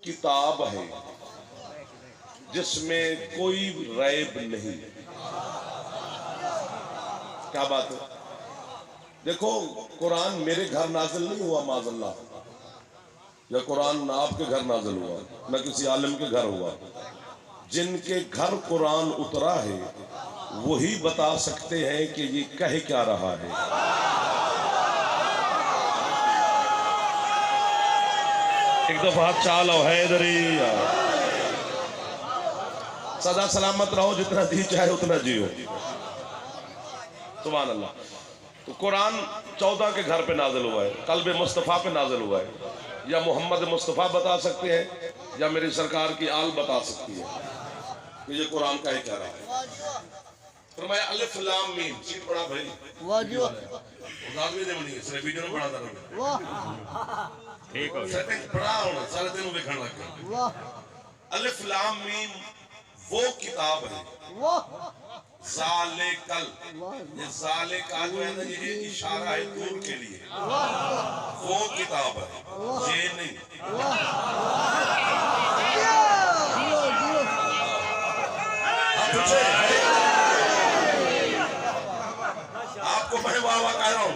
किताब है जिसमें कोई रैब नहीं। क्या बात है? देखो, कुरान मेरे घर नाजिल नहीं हुआ माज़अल्लाह, या कुरान ना आपके घर नाजिल हुआ, न किसी आलिम के घर हुआ। जिनके घर कुरान उतरा है वही बता सकते हैं कि ये कह क्या रहा है। एक दफा चालो हैदरिया, सदा सलामत रहो, जितना जी चाहे उतना जियो। सुभान अल्लाह। तो कुरान 14 के घर पे नाजिल हुआ है, कल्बे मुस्तफ़ा पे नाजिल हुआ है। या मोहम्मद मुस्तफ़ा बता सकते हैं या मेरी सरकार की आल बता सकती है कि ये कुरान का ही कह रहा है। फरमाया अलिफ लाम मीम। सीट पढ़ा भाई, वाह जी वाह, ने बनी है सिर्फ वीडियो में पढ़ा था। वाह, ठीक हो गया, पढ़ा होना सारे दिन देखने लग गए। वाह, अलिफ लाम मीम वो किताब है। वाह, ज़ाले कल, ये ज़ाले का जो है ना, ये इशारा है दूर के लिए। वो किताब है, ये नहीं। आपको मैं वाह वाह कह रहा हूँ,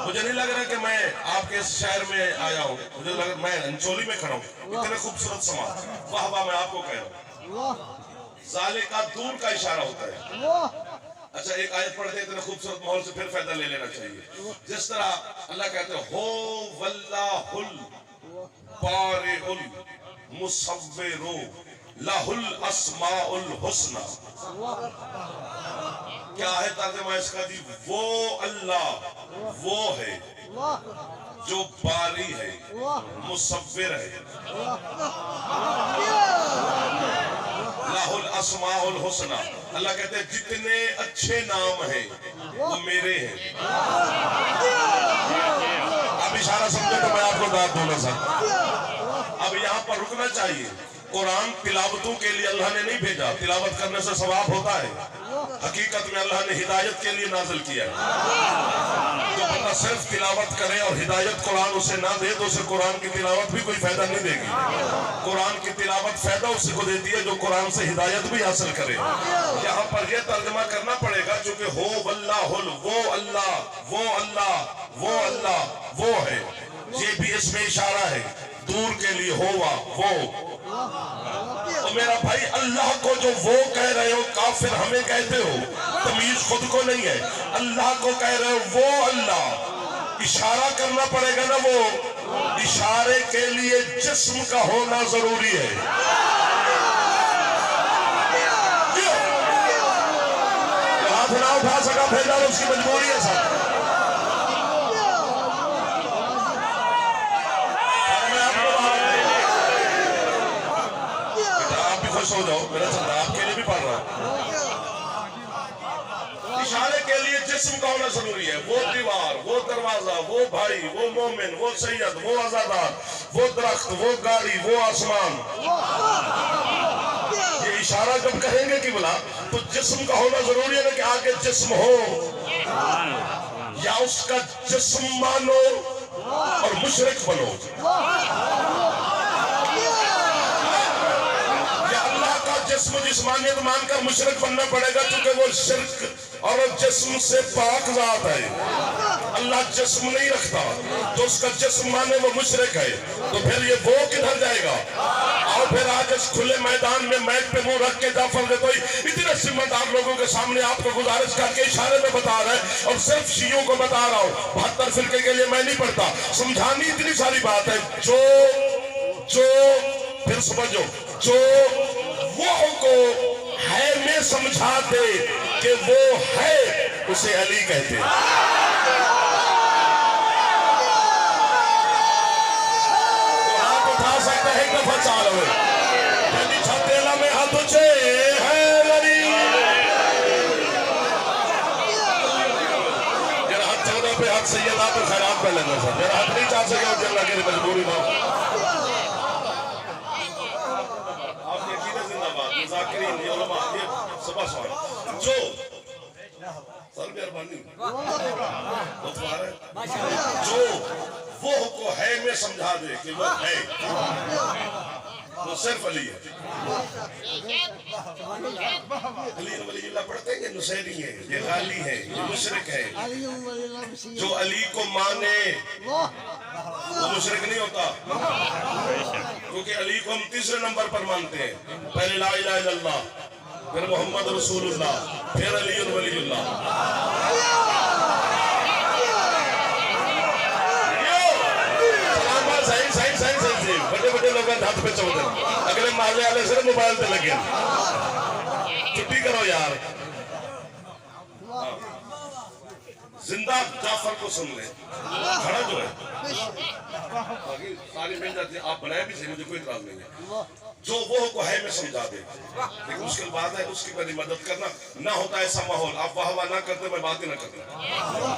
मुझे नहीं लग रहा कि मैं आपके इस शहर में आया हूँ, मुझे लग रहा मैं अंचोली में खड़ा हूँ। इतने खूबसूरत समाज, वाह वाह मैं आपको कह रहा हूँ। ज़ाले का दूर का इशारा होता है। अच्छा, एक आयत पढ़ते इतने खूबसूरत माहौल से फिर फायदा ले लेना चाहिए। जिस तरह अल्लाह कहते हैं हो वल्लाहुल बारिउल मुसव्विरु लहुल अस्माउल हुस्ना। क्या है तर्जुमा इसका जी? वो अल्लाह वो है जो बारी है, मुसव्विर है, लाहुल अस्माउल हुस्ना। अल्लाह कहते हैं जितने अच्छे नाम हैं वो मेरे हैं। अब इशारा समझो तो मैं आपको बात बोला सर। अब यहाँ पर रुकना चाहिए। कुरान तिलावतों के लिए अल्लाह ने नहीं भेजा, तिलावत करने से सवाब होता है। हकीकत में अल्लाह ने हिदायत के लिए नाजिल किया है। जो बंदा सिर्फ तिलावत करे और हिदायत कुरान उसे ना दे तो उसे कुरान की तिलावत भी कोई फायदा नहीं देगी। कुरान की तिलावत फायदा उसी को देती है जो कुरान से हिदायत भी हासिल करे। यहाँ पर यह तर्जुमा करना पड़ेगा, चूंकि हो वल्लाहुल, वो अल्लाह वो अल्लाह वो अल्लाह वो है, ये भी इसमें इशारा है दूर के लिए। होवा वो, तो मेरा भाई अल्लाह को जो वो कह रहे हो काफिर हमें कहते हो, तमीज खुद को नहीं है। अल्लाह को कह रहे हो वो अल्लाह, इशारा करना पड़ेगा ना। वो इशारे के लिए जिस्म का होना जरूरी है। हाथ ना उठा सका भेजा, उसकी मजबूरी है सर। सो जाओ, मेरा चंदा आपके लिए भी पढ़ रहा हूं। इशारे के लिए जिस्म का होना जरूरी है। वो दीवार, वो दरवाजा, वो भाई, वो मोमिन, वो सैयद, वो आजादार, वो दरख्त, वो गाड़ी, वो आसमान, ये इशारा जब कहेंगे कि बोला तो जिस्म का होना जरूरी है ना, कि आगे जिस्म हो या उसका जिस्म मानो और मुशरिक बनो। जिस्म जिस्मानियत मानकर मुशरिक बनना पड़ेगा, क्योंकि वो शिर्क और जिस्म से पाक जात है। अल्लाह जिस्म नहीं रखता, तो उसका जिस्म माने वो मुशरिक है। तो फिर ये वो किधर जाएगा? और फिर आज इस खुले मैदान में मैच पे मुंह रख के जाफर दे कोई इतने जिम्मेदार लोगों के सामने आपको गुजारिश करके इशारे में बता रहा है, और सिर्फ शियों को बता रहा हूँ, 72 फिरके के लिए मैं नहीं पढ़ता। समझानी इतनी सारी बात है। जो जो फिर समझो, जो वो को है में समझा दे कि वो है, उसे अली कहते हैं। हाथ उठा सकते हैं, एक दफा चाल हुए यदि छतेला में हाथ उठे है अली। जरा हाथ 14 पे हाथ सैयदा पे खैरात पे लेना सर, जरा हाथ नहीं चाह सके और जल्ला के मजबूरी में जो सर मेहरबानी जो वो को है में समझा दे कि वो है। सिर्फ अली है। अली वलीउल्लाह पढ़ते हैं, नुसैरी है, ये गाली है, ये मुशरिक है। जो अली को माने वो मुशरिक नहीं होता, क्योंकि अली को हम तीसरे नंबर पर मानते हैं। पहले ला इलाहा इल्लल्लाह, फिर मोहम्मद रसूलुल्लाह, फिर अली वलीउल्लाह। बड़े बड़े लोग हाथ पे चौदह, अगले माले वाले सिर्फ मोबाइल पे लगे। छुट्टी करो यार। जिंदा जाफर को सुन ले, खड़ा जो है सारी मिल जाती है। आप बनाए भी सही, मुझे कोई इतराज नहीं है। जो वो को है मैं समझा दे, लेकिन मुश्किल बात है उसकी मेरी मदद करना। ना होता ऐसा माहौल, आप वाह वाह ना करते, मैं बात ही ना करता,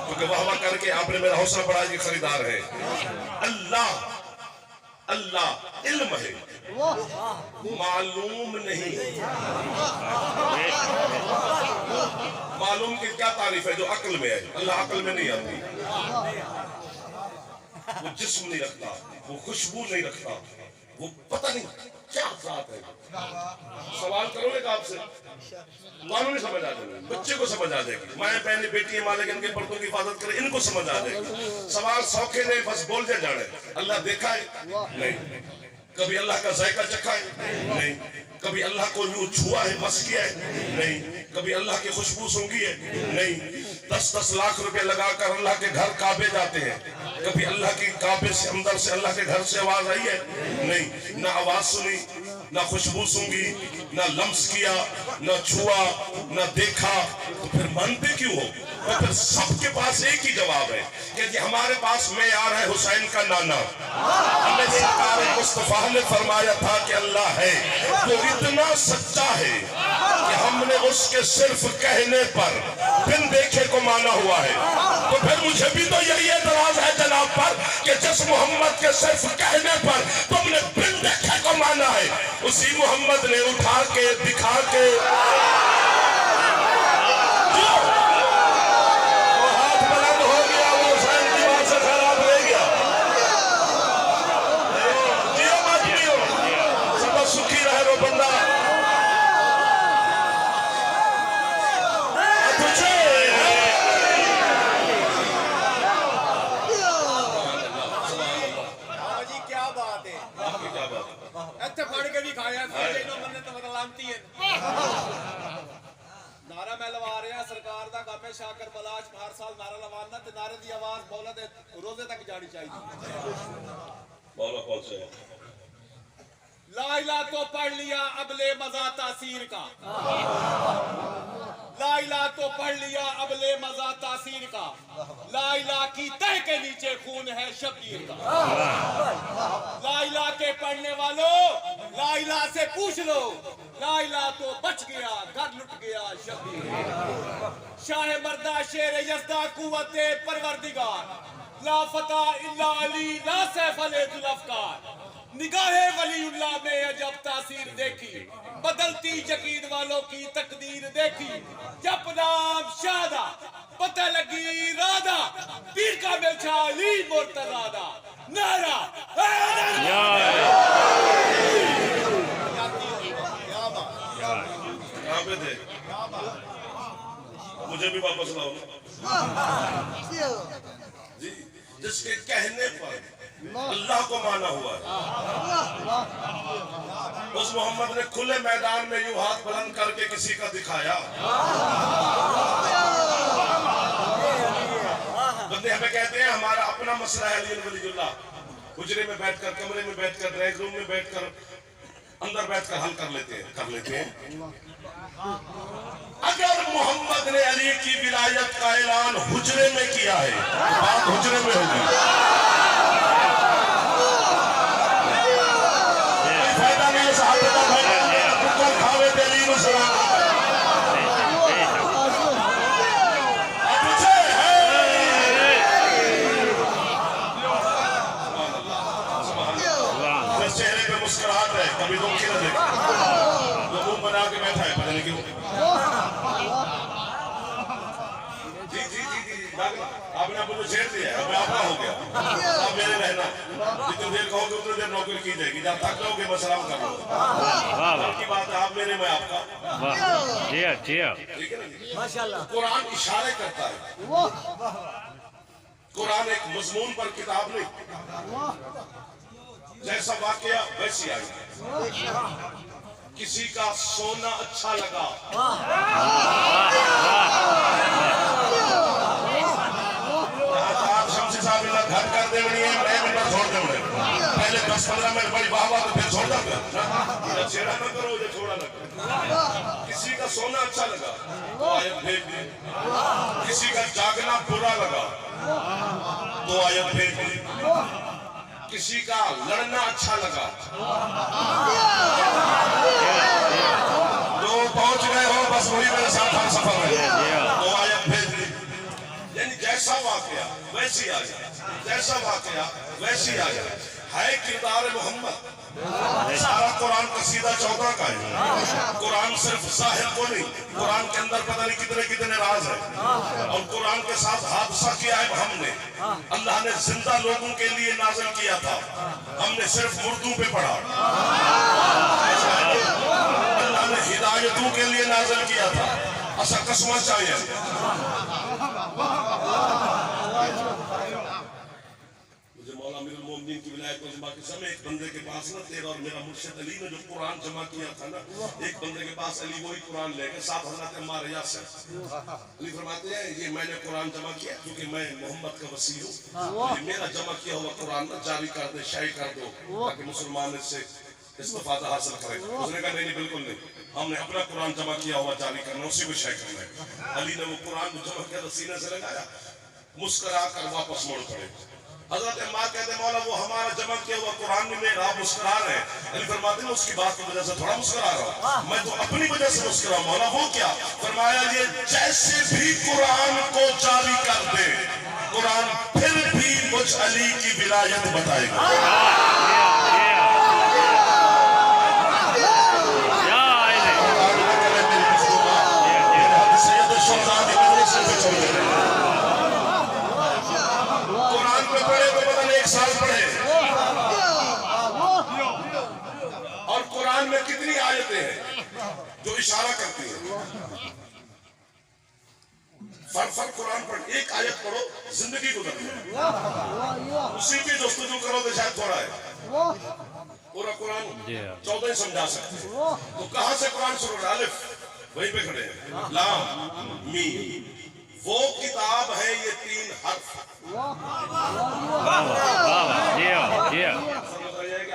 क्योंकि वाह वाह करके आपने मेरा हौसला बढ़ाया कि खरीदार है। अल्लाह अल्लाह इल्म है, मालूम नहीं। मालूम की क्या तारीफ है? जो अक्ल में है। अल्लाह अक्ल में नहीं आती। वो जिस्म नहीं रखता, वो खुशबू नहीं रखता, वो पता नहीं क्या बात है। सवाल करोगे आपसे, मालूम नहीं समझ आ जाएगी, बच्चे को समझ आ जाएगी। माए बहनी बेटी मालिक इनके पर्दों की हिफाजत करे, इनको समझ आ जाएगी। सवाल सौखे नहीं, बस बोल दे जाने। अल्लाह देखा है? नहीं। कभी अल्लाह का जायका चखा है? नहीं। कभी अल्लाह को यूं छुआ है, मस किया है? नहीं। कभी अल्लाह की खुशबू सूंघी है? नहीं। 10-10 लाख रुपए लगाकर अल्लाह के घर काबे जाते हैं, कभी अल्लाह की काबे से अंदर से अल्लाह के घर से आवाज आई है? नहीं। ना आवाज सुनी, ना खुशबू सूंघी, ना लम्स किया, ना छुआ, ना देखा, तो फिर मानते क्यों हो? तो फिर सबके पास एक ही जवाब है कि हमारे पास मेयार है हुसैन का नाना। हमें सरकार मुस्तफा ने फरमाया था कि अल्लाह है, वो इतना सच्चा है कि हमने उसके सिर्फ कहने पर बिन देखे को माना हुआ है। तो फिर मुझे भी तो यही एतराज है जनाब पर कि जिस मोहम्मद के सिर्फ कहने पर तुमने बिन देखे को माना है, उसी मोहम्मद ने उठा के दिखा के नारा मैं लवा रहा सरकार दा काम है। शाकर बलाश हर साल नारा लवाना ते नारे दी आवाज मौला दे रोजे तक जानी चाहिए। मौला कौन से? ला इलाहा तो पढ़ लिया अबले मजा तासीर का, ला इलाहा तो पढ़ लिया अबले मजा तासीर का, ला इलाहा की तह के नीचे खून है शब्बीर का। ला इलाहा के पढ़ने वालों, ला इलाहा से पूछ लो, ला इलाहा तो बच गया, घर लुट गया शब्बीर। शाह मर्दा शेर यज़दा कुव्वते परवरदिगार, ला फता इल्ला अली ला सैफ अले जुल्फ़कार। निगाहे वलीउल्लाह में अजब तासीर देखी, बदलती यकीन वालों की तकदीर देखी। जब नाम शादा पता लगी राधा, पीर का मिलछा अली मुर्तज़ादा। नारा कहाँ पे थे? मुझे भी वापस लाओ जी। जिसके कहने पर अल्लाह को माना हुआ है, उस मोहम्मद ने खुले मैदान में यूं हाथ बुलंद करके किसी का दिखाया। बंदे हमें कहते हैं हमारा अपना मसला है अली वलीउल्लाह, हुजरे में बैठकर, कमरे में बैठकर, ड्राइंग रूम में बैठकर, अंदर बैठकर हल कर लेते हैं। अगर मोहम्मद ने अली की विलायत का ऐलान हुजरे में किया है, बात हुजरे में होगी। कोई फायदा नहीं सहाबा खावे तेली मुसलमान। चेहरे पे मुस्कुराहट है, कभी दुखी न देखे, वो मुंह बना के बैठा है, पता नहीं क्यों। जी जी जी जी आपने मुझे छेड़ दिया, अब मैं आपका हो गया, अब मेरे रहना, जितनी देर कहोगे उतनी देर नौकरी की जाएगी, जब थक जाओगे मैं सलाम कर लूँगा। की बात है, आप मेरे मैं आपका, ठीक है ना? माशाल्लाह। कुरान इशारे करता है, कुरान एक मजमून पर किताब नहीं, जैसा वाकया वैसी आई। किसी का सोना अच्छा लगा, शमसी साहब इतना घर कर दे मैं मिनट छोड़ दे, पहले 10-15 मिनट बड़ी वाह वाह तो फिर छोड़ दो, छेड़ा ना करो, छोड़ा ना करो। किसी का सोना अच्छा लगा तो आयत भेज दी, किसी का जागना बुरा लगा तो आयत भेज दी, किसी का लड़ना अच्छा लगा, जो पहुंच गए हो बस वही मेरे साथ हम सफर है, तो आयत भेज दी। यानी जैसा वाकया वैसी आ जाए, जैसा वाकया वैसी आ जाए, है किरदार मोहम्मद। सारा कुरान कसीदा 14 का है। कुरान सिर्फ जाहिर को नहीं, कुरान के अंदर पता नहीं कितने कितने राज है, और कुरान के साथ हादसा किया है हमने। अल्लाह ने जिंदा लोगों के लिए नाज़िल किया था, हमने सिर्फ मुर्दों पे पढ़ा। अल्लाह ने हिदायतों के लिए नाज़िल किया था, ऐसा कसमा चाहिए। की विलायत के समय एक बंदे के पास ना तेरा और मेरा मुर्शिद अली ने जो कुरान जमा किया था ना, एक बंदे के पास अली वही कुरान लेके साथ हजरत अम्मार रियाज से अली फरमाते हैं ये मैंने कुरान जमा किया क्योंकि मैं मोहम्मद का वसी हूँ, मेरा जमा किया हुआ कुरान ना जारी कर दे, शाये कर दो ताकि मुसलमान इससे इस्तिफादा हासिल करें। उसने कहा नहीं बिल्कुल नहीं, हमने अपना कुरान जमा किया हुआ जारी करना, उसी को शाये करना है। अली ने वो कुरान जमा किया तो सीने से लगाया, मुस्कुरा कर वापस मोड़ पड़े। हजरत अम्मार कहते मौला वो हमारा जमा किया हुआ कुरान में आप मुस्कुरा रहे हैं। अली फरमाते हैं उसकी बात की वजह से थोड़ा मुस्कुरा रहा हूँ, मैं तो अपनी वजह से मुस्कुरा। मौला वो क्या? फरमाया ये जैसे भी कुरान को जारी कर दे, कुरान फिर भी मुझ अली की विलायत बताएगा। साल पढ़े और कुरान में कितनी आयतें हैं जो इशारा करती हैं। फर कुरान पढ़, एक आयत पढ़ो जिंदगी गुजर जाए, उसी की जस्तजू करो तो शायद थोड़ा है। पूरा कुरान 14 ही समझा सकते हैं। तो कहां से कुरान शुरू हो रहा है? अलिफ वहीं पे खड़े हैं, लाम मीम, वो किताब है ये 3 हर्फ।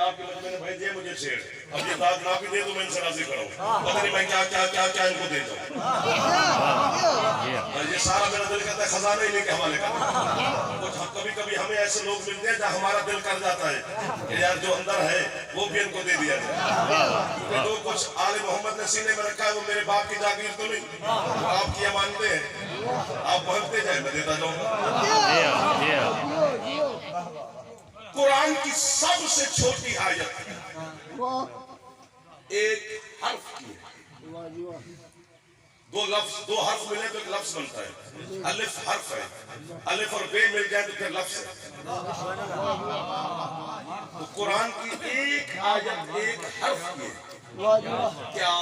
आपके बच्चे ने भाई दिए मुझे शेर, अब ये दाद ना भी दे तो मैं इनसे राजी करूँ, पता नहीं मैं क्या क्या क्या क्या इनको दे दूँ। ये सारा मेरा दिल कहता है खजाना ही लेके हवाले कर। कुछ कभी कभी हमें ऐसे लोग मिलते हैं जहाँ हमारा दिल कर जाता है कि यार जो अंदर है वो भी इनको दे दिया जाए। जो कुछ आले मोहम्मद ने सीने में रखा है वो मेरे बाप की जागीर तो नहीं, वो आपकी मानते हैं, आप मानते जाए मैं देता जाऊंगा। कुरान की सबसे छोटी आयत एक हर्फ की है, 2 लफ्ज 2 हर्फ मिले तो एक लफ्ज बनता है। अलिफ हर्फ है, अलिफ और बे मिल जाए तो फिर लफ्ज है। तो कुरान की एक आयत एक हर्फ की है। क्या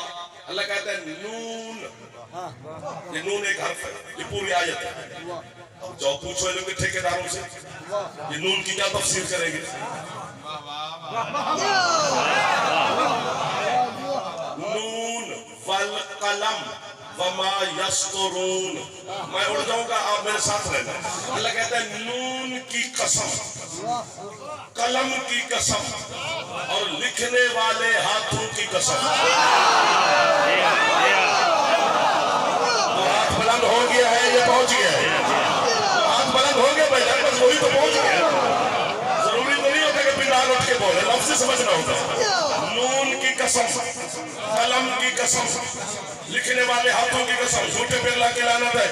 अल्लाह कहता है नून, ये नून एक हर्फ है, ये पूरी आयत है। अब जो पूछो इनके ठेकेदारों से ये नून की क्या तफसीर करेंगे? नून वल कलम वमा यस्तरून, मैं उड़ जाऊंगा आप मेरे साथ रहना। अल्लाह कहता है नून की कसम, कलम की कसम और लिखने वाले हाथों की कसम। तो हाथ बुलंद हो गया है, ये पहुंच गया है, हाथ बुलंद हो गया भाई, बस वही तो पहुंच गया। जरूरी तो नहीं होता कि पिंडाल उठ के बोले, लफ्ज़ से समझना होता। नून की कसम, कलम की कसम, लिखने वाले हाथों की कसम, झूठे पे अल्लाह की लानत है।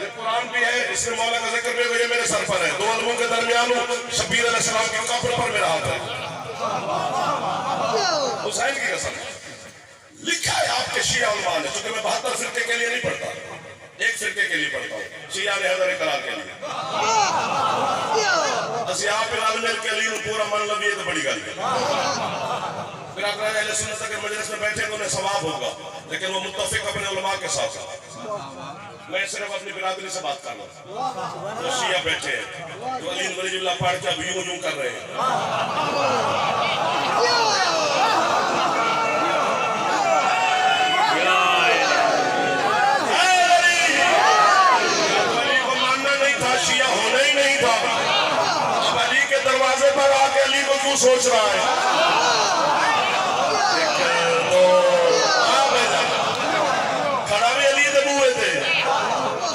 ये कुरान भी है, इसमें मौला का जिक्र भी है, मेरे सर पर है, 2 अलमों के दरमियान शब्बीर अलैहिस्सलाम की कब्र पर मेरा हाथ है। हुसैन की कसम लिखा है आपके शिया उलमा ने, क्योंकि मैं 72 फिरके के लिए नहीं पढ़ता, एक फिरके के लिए पढ़ता हूँ, शिया ने हैदर करार के लिए। असि आप मिल के लिए पूरा मन लगी तो बड़ी गल है। फिर आप अहले सुन्नत के मजलिस में बैठे तो उन्हें सवाब होगा, लेकिन वो मुत्तफिक अपने उलमा के साथ। मैं सिर्फ अपनी बिरादरी से बात कर रहा हूँ। तो शिया बैठे हैं तो अली वलीउल्लाह पढ़ के अब यूं यूं कर रहे हैं। अली को मानना नहीं था, शिया होना ही नहीं था। अब अली के दरवाजे पर आके अली को क्यों सोच रहा है?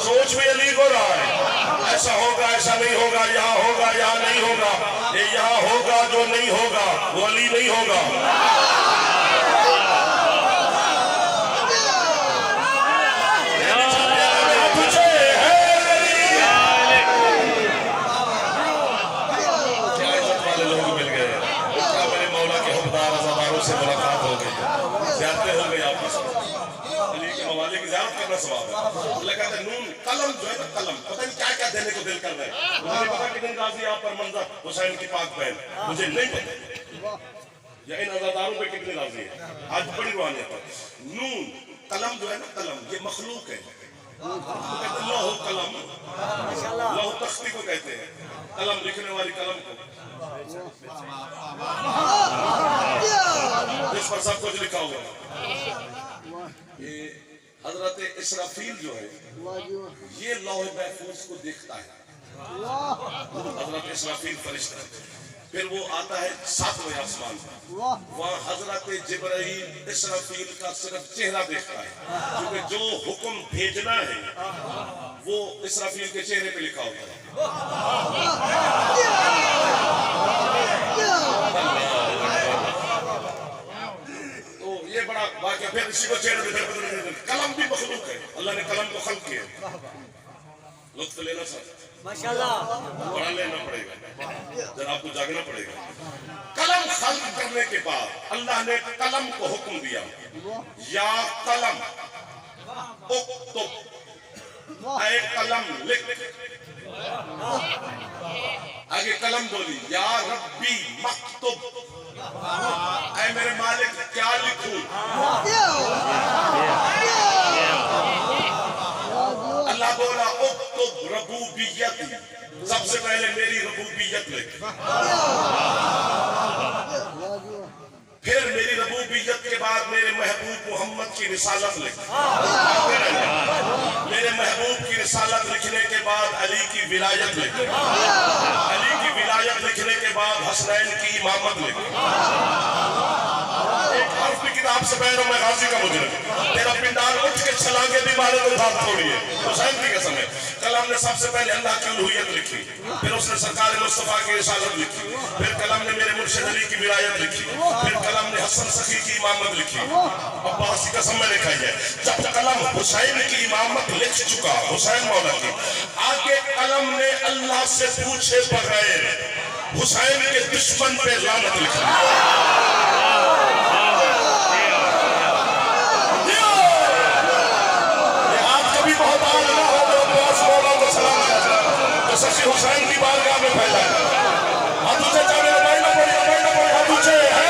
सोच भी अली को रहा है, ऐसा होगा ऐसा नहीं होगा, यहाँ होगा यहाँ नहीं होगा, ये यहाँ होगा जो नहीं होगा वो अली नहीं होगा। क्या इज्जत वाले लोग मिल गए, क्या मेरे मौला के हुक्मदार अज़ादारों से मुलाकात हो गई, ज़्यादती हो गई आपकी सब। अली के मवाली की ज़ियारत करना सवाब है। अल्लाह कहता है नून कलम जो है ना, कलम पता नहीं क्या क्या देने को दिल कर रहे हैं। मुझे नहीं पता कितने राजी आप पर मंजर हुसैन की पाक बहन, मुझे नहीं पता या इन अज़ादारों पे कितने राजी है। आज बड़ी रूहानियत है। नून कलम जो है ना, कलम ये मखलूक है। लौह कलम, लौह तख्ती को कहते हैं, कलम लिखने वाली कलम को, जिस पर सब कुछ लिखा हुआ है। ये हजरत इसराफील जो है ये लौह महफूज को देखता है। हजरत इसराफील फरिश्ता, फिर वो आता है 7वें आसमान पर, वहाँ हजरत जिब्राइल इसराफील का सिर्फ चेहरा देखता है, क्योंकि जो हुक्म भेजना है वो इसराफील के चेहरे पे लिखा होता है। तो ये बड़ा वाक़या। फिर इसी को चेहरे पे कलम भी मखलूक है, अल्लाह ने कलम को खल्क किया। लुत्फ लेना सर, माशाल्लाह, पढ़ा लेना पड़ेगा, जरा आपको जागना पड़ेगा। कलम खल्क करने के बाद अल्लाह ने कलम को हुक्म दिया, या कलम उक्तुब, ऐ कलम लिख। आगे कलम बोली, या रब्बी मक्तुब, ऐ मेरे मालिक क्या लिखूं। अल्लाह बोला उक्तुब रबूबियत, सबसे पहले मेरी रबूबियत लिख। फिर मेरी रबूबियत के बाद मेरे महबूब मोहम्मद की रिसालत लिख। मेरे महबूब की रिसालत लिखने के बाद अली की विलायत लिख। अली की विलायत लिखने के बाद हसनैन की इमामत लिख। एक हर्फ की किताब से पैरों में गाजी का मुजरिम, तेरा पिंडार उठ के छलांगे भी मारे तो बात थोड़ी है। हुसैन की कसम है, कलम ने सबसे पहले अल्लाह की उलूहियत लिखी, फिर उसने सरकार मुस्तफा की रिसालत लिखी, फिर कलम ने मेरे मुर्शिद अली की विलायत लिखी, फिर कलम ने हसन सखी की इमामत लिखी। अब्बास की कसम में लिखा है, जब कलम हुसैन की इमामत लिख चुका, हुसैन मौला की, आगे कलम ने अल्लाह से पूछे बगैर हुसैन के दुश्मन पे लानत लिखी। हुसैन की बारगाह में फैला है, हाथ ऊंचे चाहे भाई ना पड़े, हाथ ऊंचे है।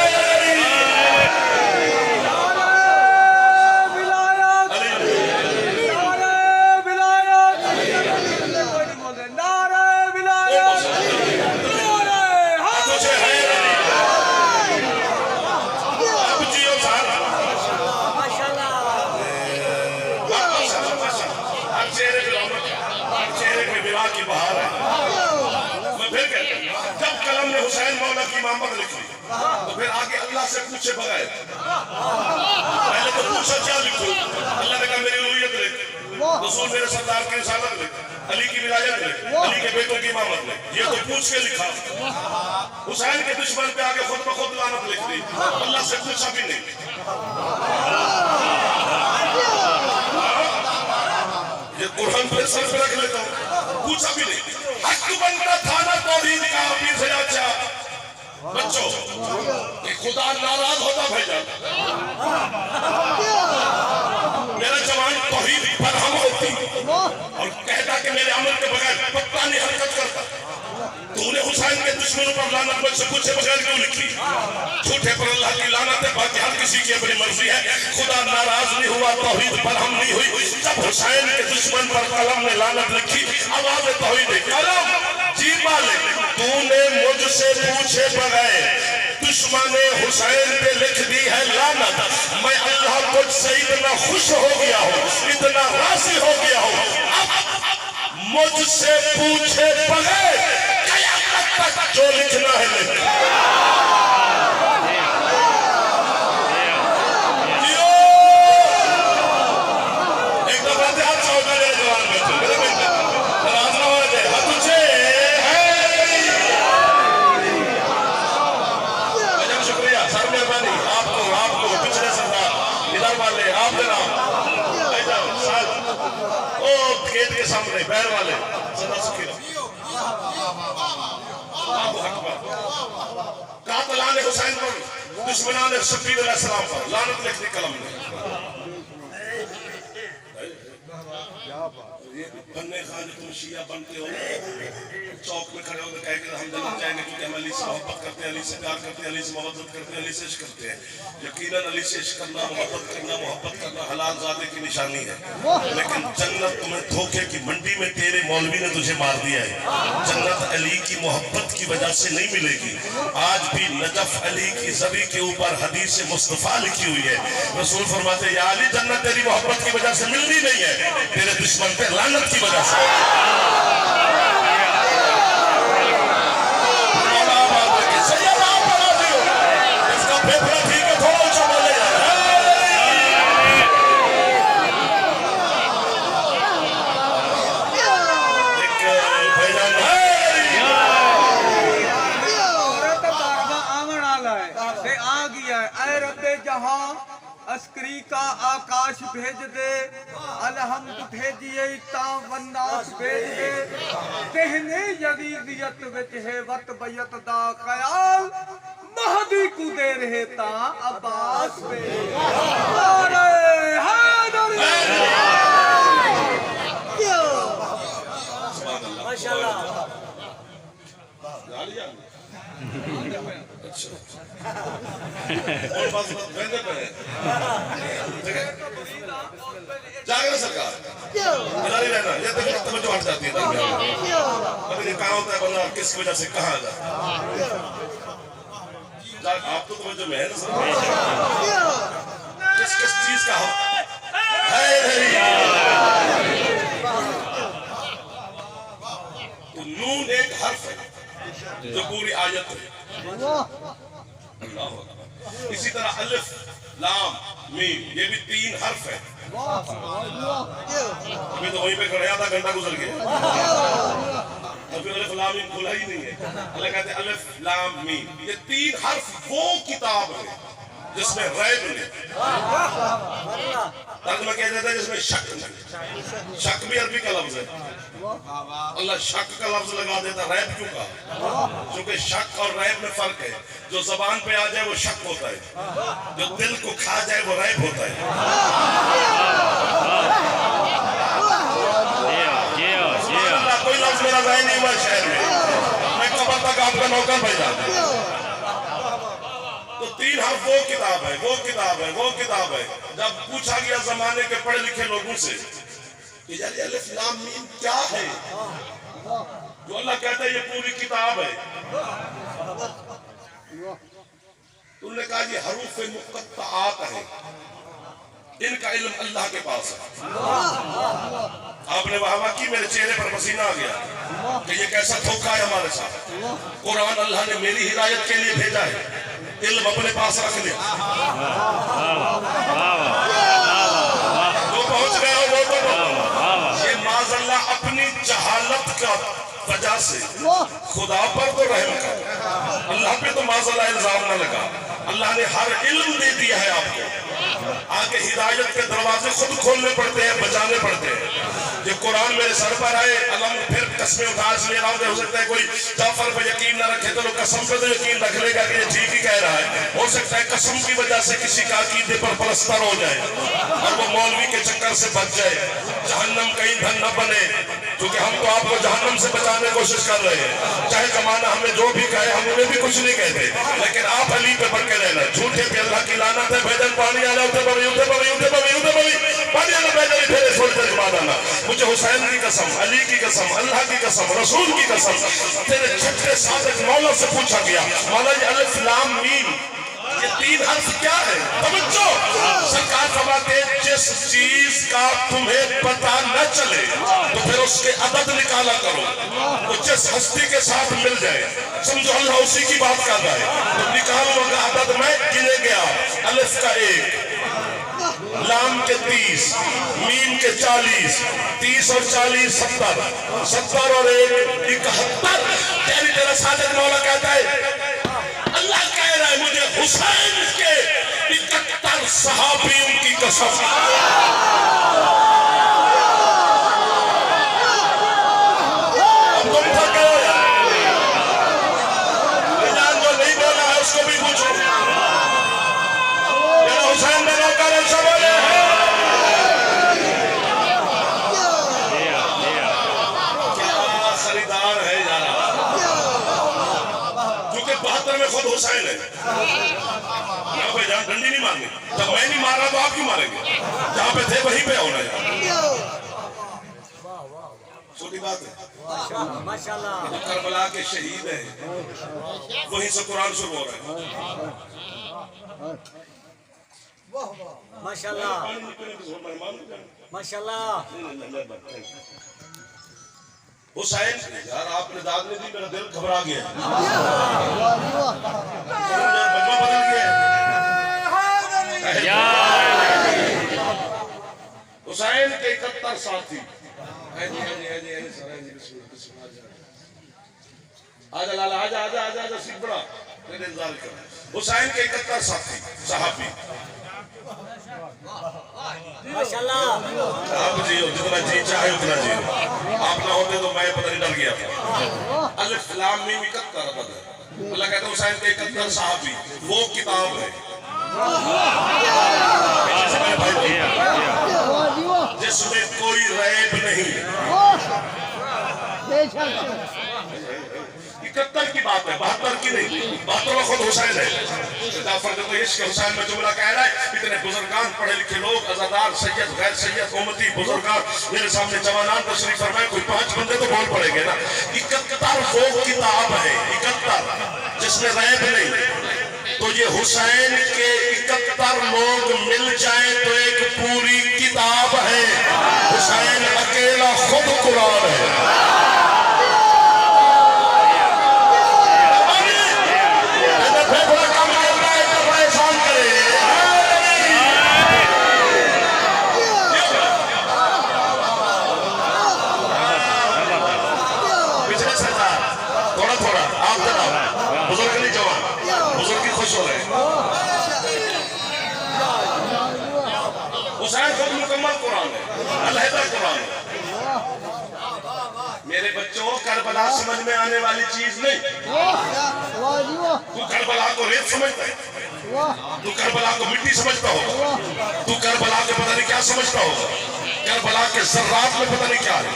की बहार है। मैं फिर कहता हूं, जब कलम ने हुसैन मौला की इमामत लिखी तो फिर आगे अल्लाह से पूछे बगैर, पहले तो पूछा क्या लिखूं, अल्लाह ने कहा मेरी उलूहियत लिख, रसूल मेरे सरदार की रिसालत लिख, अली की विलायत लिख, अली के बेटों की इमामत लिख। ये तो पूछ के लिखा। हुसैन के दुश्मन पे आगे खुद ब खुद लानत लिख दी, अल्लाह से पूछा भी नहीं। ये कुरान पे सर पे रख लेता हूँ, पूछा भी नहीं। हक बनता था ना तौहीद का अमीर से अच्छा बच्चों कि खुदा नाराज होता भाईजान। मेरा जवान तौहीद पर हम होती और हुसैन के दुश्मनों पर लानत मुझसे पूछे बगैर क्यों लिखी? झूठे पर अल्लाह की लानत है, बाकी हर किसी की अपनी मर्जी है। खुदा नाराज नहीं हुआ, तौहीद पर हम नहीं हुई। जब हुसैन के दुश्मन पर कलम ने लानत लिखी, आवाज तौहीद है, कलम जी मालिक तूने मुझसे पूछे बगैर दुश्मन हुसैन पे लिख दी है लानत। मैं अल्लाह मुझसे इतना खुश हो गया हूँ, इतना राजी हो गया हूँ, मुझसे पूछे बगैर कयामत तक जो लिखना है लिख। एक दफा ध्यान से होगा मेरे जवान बच्चे, मेरे बेटे नाराज ना हो जाए। तुझे है शुक्रिया, सर मेहरबानी आपको, आपको पिछले सरदार इधर वाले आप देना सर, ओ गेट के सामने बैर वाले सदा सुखी रहो। कातलाने हुसैन पर दुश्मनाने शब्बीर अलैहिस्सलाम पर लानत लिख दी कलम ने। बन्ने खान तुम शिया बनते हो, चौक में खड़े होकर कह के हम जन्नत जाएंगे क्योंकि हम अली से मोहब्बत करते हैं, अली से प्यार करते हैं, अली से मोहब्बत करते हैं, अली से इश्क करते हैं। यकीनन अली से इश्क करना, मोहब्बत करना हलाल ज़ादे की निशानी है। लेकिन जन्नत तुम्हें धोखे की मंडी में तेरे मौलवी ने तुझे मार दिया है। जन्नत अली की मोहब्बत की वजह से नहीं मिलेगी। आज भी नजफ अली की ज़बी के ऊपर हदीस मुस्तफ़ा लिखी हुई है। रसूल फरमाते या अली जन्नत तेरी मोहब्बत की वजह से मिलनी नहीं है, तेरे दुश्मन पे लानत की वजह से। इसका फेफड़ा ठीक है, थोड़ा ऊंचा बोले अस्करी का आकाश भेज दे, अलहम्द भेजिए वन्नास भेज दे, कहने यजीदियत विच है वत बैत दा ख्याल, महदी को दे रहे ता अब्बास पे। नारे हैदरी माशाअल्लाह। अच्छा और बस बंदे पे जागरण सरकार जारी रहना, ये तक तवज्जो हट जाती है। पता कहाँ होता है बंदा, किस वजह से कहाँ आ जाता है। आप तो तवज्जो में है ना सर, किस किस चीज का हो है। तो नून एक हर्फ है जो पूरी आयत है। इसी तरह अलिफ लाम मीम ये भी 3 हर्फ है। अभी तो वहीं पे खड़े, आधा घंटा गुजर गया, अभी अलिफ लाम मीम खुला ही नहीं है। अल्लाह कहते हैं अलिफ लाम मीम, ये 3 हर्फ वो किताब है जिसमें रैब नहीं। तर्जुमा किया जाता है जिसमें शक नहीं। शक भी अरबी का लफ्ज है। अल्लाह शक का लफ्ज लगा देता, रैब क्यों कहा? क्योंकि शक और रैब में फर्क है। जो जबान पे आ जाए वो शक होता है, जो दिल को खा जाए वो रैब होता है। कोई लफ्ज मेरा जाए नहीं हुआ शहर में, मैं कबर तक आपका नौकर भेजा। तो 3 हर्फ वो किताब है, वो किताब है, वो किताब है। जब पूछा गया जमाने के पढ़े लिखे लोगों से कि यार अलिफ लाम मीम क्या है, जो अल्लाह कहता है ये पूरी किताब है, तुमने कहा ये हरूफ मुक़त्तआत है, इनका इल्म अल्लाह के पास है। आपने वाह की, मेरे चेहरे पर पसीना आ गया कि ये कैसा धोखा है हमारे साथ। कुरान अल्लाह ने मेरी हिदायत के लिए भेजा है, इल्म अपने पास रख ले। जो पहुंच गए हो वो तो ये माज़अल्लाह अपनी जहालत का वजह से खुदा पर तो रहम कर, अल्लाह पे तो माज़अल्लाह इल्जाम न लगा। अल्लाह ने हर इल्म दे दिया है आपको। आज अल्लाह के हिदायत के दरवाजे खुद खोलने पड़ते हैं, बचाने पड़ते हैं। ये कुरान मेरे सर पर आए, अलम फिर कसमें उठा इसलिए रहा हो सकता है कोई जाफर पर यकीन न रखे तो लोग कसम पे तो यकीन रख लेगा कि ये ठीक ही कह रहा है। हो सकता है कसम की वजह से किसी का अकीदे पर पलस्तर हो जाए और वो मौलवी के चक्कर से बच जाए, जहन्नम कहीं धन न बने। क्योंकि हम तो आपको जहन्नम से बचाने की कोशिश कर रहे हैं। चाहे जमाना हमें जो भी कहे, हम उन्हें भी कुछ नहीं कहते, लेकिन आप अली पे बढ़ के रहना। झूठे पे अल्लाह की लानत है, भेजन पानी आना उठे बड़ी पानी आना भेजन फिर छोड़ कर माना। मुझे हुसैन की कसम, अली की कसम, अल्लाह की कसम, रसूल की कसम, तेरे छठे सादिक मौला से पूछा गया, मौला ये अलिफ लाम मीम ये 3 हर्फ क्या है? समझो। सरकार फरमाते जिस चीज का तुम्हें पता न चले तो फिर उसके अदद निकाला करो, तो जिस हस्ती के साथ मिल जाए समझो अल्लाह उसी की बात कर रहा है, तो निकालूंगा अदद में गिने गया। अलिफ का 1, लाम के 30, मीम के 40, 30 और 40 70, 70 और 1 71। तेरा सादिक मौला कहता है, अल्लाह कह रहा है मुझे हुसैन के 71 सहाबियों की कसम। अब तुम थके हो यार, जो नहीं बोला है उसको भी पूछो। मेरा हुसैन का नौकर है, सब बोले क्या खरीदार है यार, क्योंकि 72 में खुद हुसैन है। यहाँ पे जहाँ डंडी नहीं मारनी, जब मैं नहीं मार रहा तो आप क्यों मारेंगे? जहाँ पे थे वहीं पे होना यार, छोटी बात है। माशाल्लाह करबला के शहीद हैं, वहीं से कुरान शुरू हो रहा है। माशाल्लाह माशाल्लाह। हुसैन यार आपने दाद नहीं दी, मेरा दिल घबरा गया, बदल गया। हुसैन के 71 साथी, आजा लाला आजा आजा आजा आजा सीख बड़ा तेरे इंतजार कर। हुसैन के 71 साथी सहाबी, माशाल्लाह। आप जियो जितना जी चाहे उतना जियो, आप ना होते तो मैं पता नहीं डर गया था। अलिफ लाम मीम 71 अदद है। अल्लाह कहता है हुसैन के 71 सहाबी वो किताब है जिसमें कोई रैब नहीं। 71 की बात है, 72 की नहीं। 72 खुद हुसैन है। जाफर जो इश्क हुसैन में जुमला कह रहा है, इतने बुजुर्गान पढ़े लिखे लोग, अज़ादार, सैयद, गैर सैयद, उम्मती बुजुर्गान मेरे सामने जवानान तशरीफ फरमाए, कोई 5 बंदे तो बोल पड़ेंगे ना। 71 वो किताब है, 71 जिसमें रैब नहीं। तो ये हुसैन के 71 लोग मिल जाए तो एक पूरी किताब है। हुसैन अकेला खुद कुरान है। हुसैन खुद मुकम्मल कुरान है, अलहदा कुरान है। मेरे बच्चों करबला समझ में आने वाली चीज नहीं। तू करबला को रेत समझता है, तू करबला को मिट्टी समझता होगा, तू करबला के पता नहीं क्या समझता होगा, करबला के जर्रात में पता नहीं क्या है,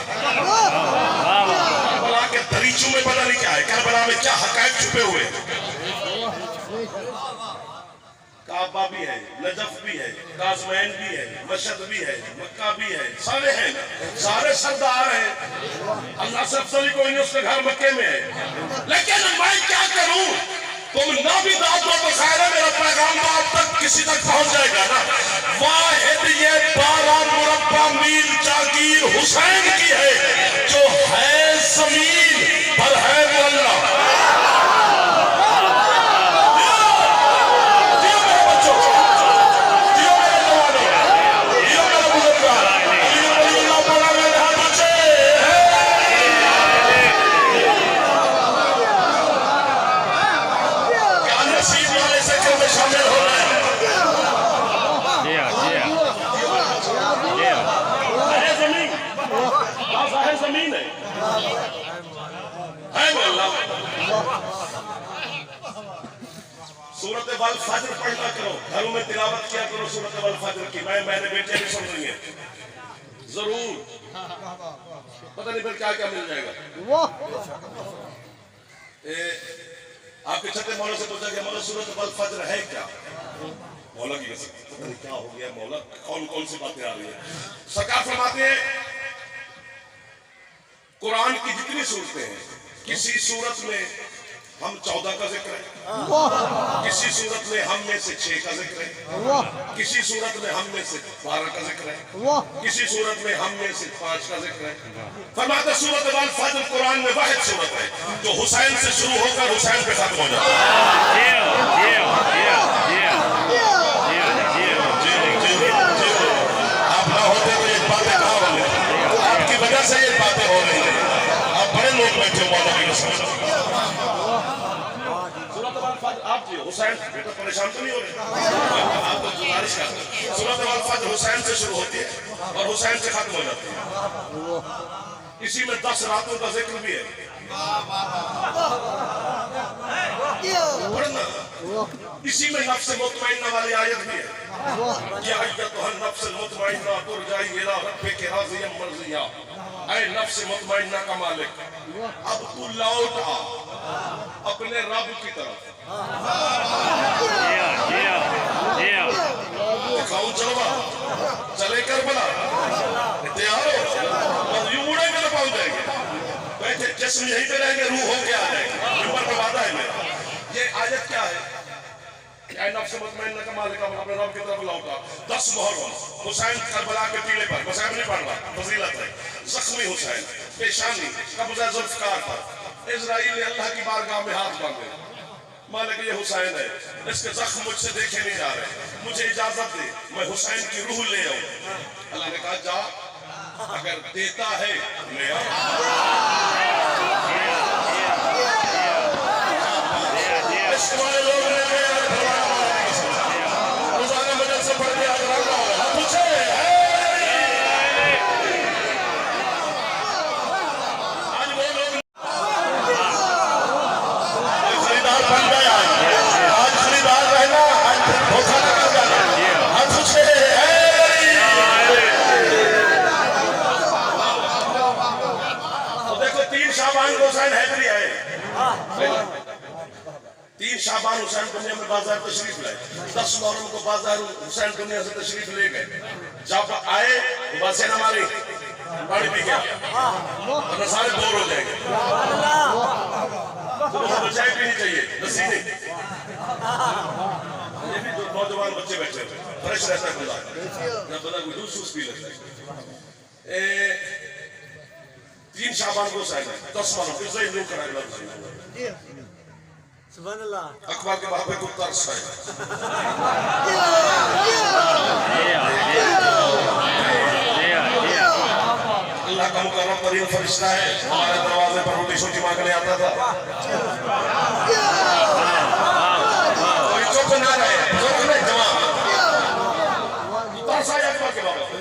करबला के दरीचों में पता नहीं क्या है, करबला में क्या हकायक छुपे हुए हैं। काबा भी है, नजफ भी है, काज़मैन भी है, मशहद भी है, मक्का भी है, सारे हैं, सारे सरदार हैं। अल्लाह से अफजली कोई नहीं, उसके घर मक्के में है। लेकिन मैं क्या करूं? तुम ना भी दाद दो तो खैर है, मेरा पैगाम तो आप तक किसी तक पहुंच जाएगा ना। वाहिद ये 12 मुरब्बा मील जागीर हुसैन की है, जो है जमीन पर है अल्लाह। है वो अल्लाह। सूरत वल फज्र पढ़ना करो, घरों में तिलावत किया करो सूरत वल फज्र की। मैंने बेटे भी सुन रही है जरूर, पता नहीं फिर क्या क्या मिल जाएगा। आपके छठे मौला से पूछा गया, मौला सूरत वल फज्र है क्या? मौला की कसम पता नहीं क्या हो गया, मौला कौन कौन सी बातें आ रही है। सरकार फरमाते हैं कुरान की जितनी सूरतें हैं, किसी सूरत में हम 14 का जिक्र है, किसी सूरत में हम में से 6 का जिक्र है, किसी सूरत में हम में से 12 का जिक्र है, किसी सूरत में हम में से 5 का जिक्र है। फरमाते सूरत वल फज्र कुरान में वाहिद सूरत है जो हुसैन से शुरू होकर हुसैन पे खत्म हो जाता है। आप ना होते तो ये बातें कहाँ होंगी, आपकी वजह से ये बातें हो रही है। आप बड़े लोग बैठे मौला की कसम। आप जी हुसैन बेटा परेशान तो नहीं हो रहे, आप तो गुजारिश करते हैं। सूरत वल फज्र हुसैन से शुरू होती है और हुसैन से खत्म हो जाती है। इसी में 10 रातों का जिक्र भी है। पढ़ना, इसी में नफ्स मुतमइन्ना वाली आयत भी है, या अय्युहन नफ्सुल मुतमइन्ना तुरजाई इला रब्बिक राज़ियम मर्ज़िया। ऐ नफ्स मुतमइन्ना का मालिक, अब तू लौट आ अपने रब की तरफ। दिखाऊं चलवा, चले करबला, तैयार हो, और यूं उड़ेंगे तो पहुंच जाएंगे। बैठे जिस्म यहीं पे रहेंगे, रूह होके आ जाएंगे। ऊपर पे वादा है मेरा। ये आयत क्या है? ऐ नफ्स मुतमइन्ना का मालिक, अपने रब की तरफ लौटा। 10 मुहर्रम हुसैन करबला के टीले पर, हुसैन नहीं पढ़ रहा, फजीलत है। जख्मी हुसैन, पेशानी कब्जा जुल्फकार पर इजराइल ने अल्लाह की बारगाह में हाथ बांधे, मालिक ये हुसैन है, इसके जख्म मुझसे देखे नहीं जा रहे, मुझे इजाजत दे मैं हुसैन की रूह ले आऊं। अल्लाह ने कहा जा, अगर देता है ले आओ। इसके लोग रोजाना मजल से पढ़ के शाबान हुसैन दुनिया में बाजार तशरीफ लाए, 10 मुहर्रम को बाजार हुसैन दुनिया से तशरीफ ले गए। जब आए बसे न मारी, पानी पी गया, वरना सारे बोर हो जाएंगे। तो चाय पीनी चाहिए, लस्सी नहीं। ये भी जो नौजवान बच्चे बैठे हुए फ्रेश रहता है, खुदा जब बंदा कोई जूस पी लेता है। 3 शाबान को हुसैन है, 10 मुहर्रम फिर से लोग कराएगा। सुभान अल्लाह। अकबर के बाप को तरस है, अल्लाह का मुकर्रम तरीन फरिश्ता है, हमारे दरवाजे पर रोटी सोटी मांगने आता था। कोई चुप ना रहे, चुप नहीं जवाब। तरस है अकबर के बाप को,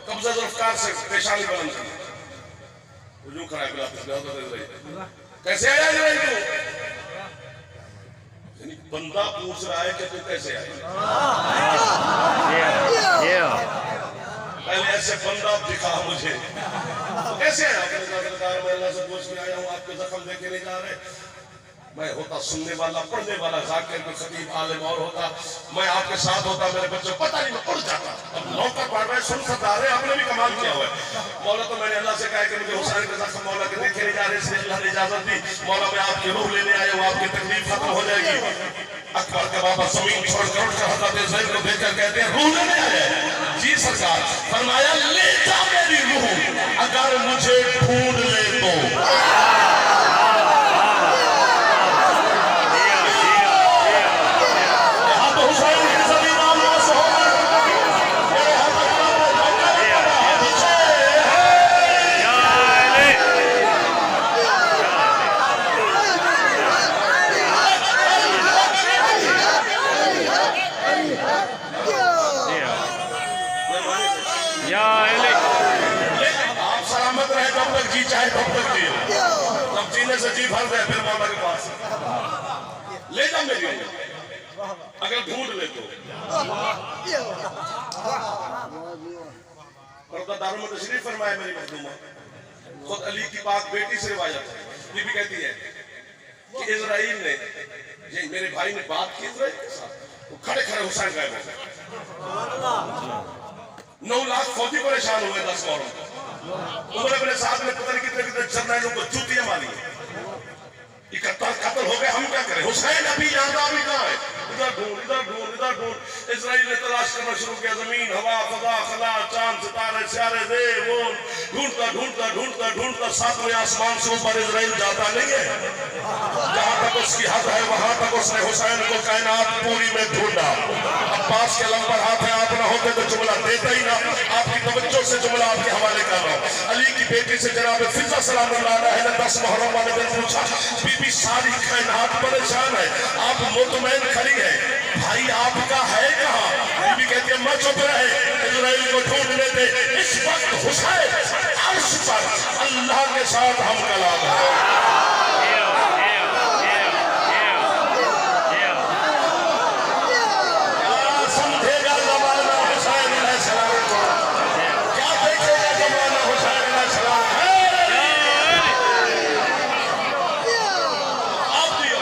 कब्जा जुल्फकार से पेशानी बुलंद की, वो खड़ा है कैसे आया तू? बंदा पूछ रहा है कि तू कैसे आया। पहले ऐसे बंदा दिखा मुझे, तो कैसे आया? मैं अल्लाह से पूछ के आया हूँ, आपके जख्म देखे नहीं जा रहे। मैं होता सुनने वाला, पढ़ने वाला, जाकिर में खतीब आलिम और होता, मैं आपके साथ होता, मेरे बच्चे पता नहीं मैं उड़ जाता। अब नौकर पढ़ रहे, सुन सकता रहे, आपने भी कमाल किया हुआ है। मौला तो मैंने अल्लाह से कहा कि मुझे हुसैन के जख्म मौला के देखे नहीं जा रहे, इसलिए अल्लाह ने इजाजत दी। मौला मैं आपकी रूह लेने आया हूँ, आपकी तकलीफ खत्म हो जाएगी। अकबर के बाबा जमीन छोड़कर उठकर हजरत ज़ैद को देखकर कहते हैं रूह लेने आए? जी सरकार। फरमाया ले जा मेरी रूह, अगर मुझे ढूंढ ले तो। चाहे तब तक जिए, तब जीने से जी भर गए फिर मौला के पास ले जा मेरी अगर ढूंढ ले तो। और दारुल में तशरीफ फरमाए मेरी मखदूमा, खुद अली की पाक बेटी से रिवायत है, बीबी कहती है कि इजराइल ने, ये मेरे भाई ने बात की इजराइल के साथ, वो खड़े खड़े हुसैन गायब हो गए। 9 लाख फौजी परेशान हुए 10 मौरों को। उमर इब्न साद ने पता नहीं कितने कितने जर्नैलों को जूतियां मारी, 71 कत्ल हो गए, हम क्या करें? हुसैन अभी यादा अभी कहाँ है? इधर ढूंढ इधर ढूंढ इधर ढूंढ। इजराइल ने तलाश करना शुरू किया, जमीन हवा फजा खला चांद सितारे सियारे दे वो ढूंढता ढूंढता ढूंढता ढूंढता 7वें आसमान से ऊपर इजराइल जाता नहीं है, जहां तक उसकी हद है वहां तक उसने हुसैन को कायनात पूरी में ढूंढा। अब्बास के लंब पर हाथ है, आप ना होते तो जुमला देता ही ना, आपकी तवज्जो से जुमला आपके हवाले कर रहा हूं। अली की बेटी से जनाब फिजा सलामुल्लाह अलैहा ने 10 मुहर्रम वाले दिन पूछा, बीबी सारी कायनात परेशान है, आप मुतमैन खड़ी है, भाई आपका है कहाँ? बीबी कहती है मैं चुप रहे, इजराइल को ढूंढ लेते। इस वक्त हुसैन अर्श पर अल्लाह के साथ हम कलाम है। समझेगा जमाना हुसैन अलैहिस्सलाम को, क्या देखेगा जमाना हुसैन अलैहिस्सलाम। आप भी हो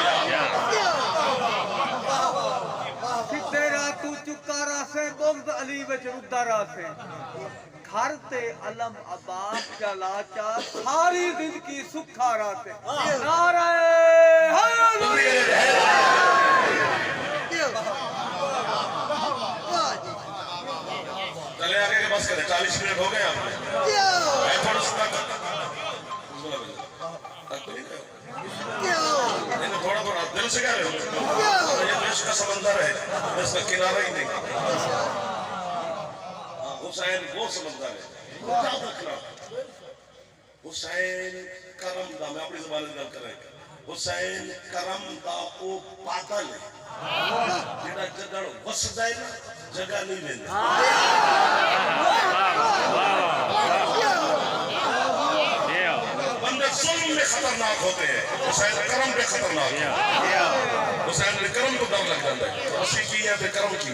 तेरा तू चुकारा से बुग़्ज़ अली विच रुदारा से घर ते अलम अब्बास चला चा सारी जिंदगी सुखारा से। नारे चले आगे के बस करें, 40 मिनट हो गए आपने, थोड़ा सा थोड़ा थोड़ा दिल से कह रहे हो, ये देश का समंदर है, इसका किनारा ही नहीं। हुसैन वो समंदर है, याद रखना। हुसैन करम दा, मैं अपनी ज़बान में गल कर रहा हूं, हुसैन करम दा ओ बादल जेड़ा जगह वसदा है ना, जगह नहीं लेंदा। बंदे जुल्म में खतरनाक होते हैं, हुसैन करम पे खतरनाक है। हुसैन ने करम को डर लग जाता है, असी की है पे करम की।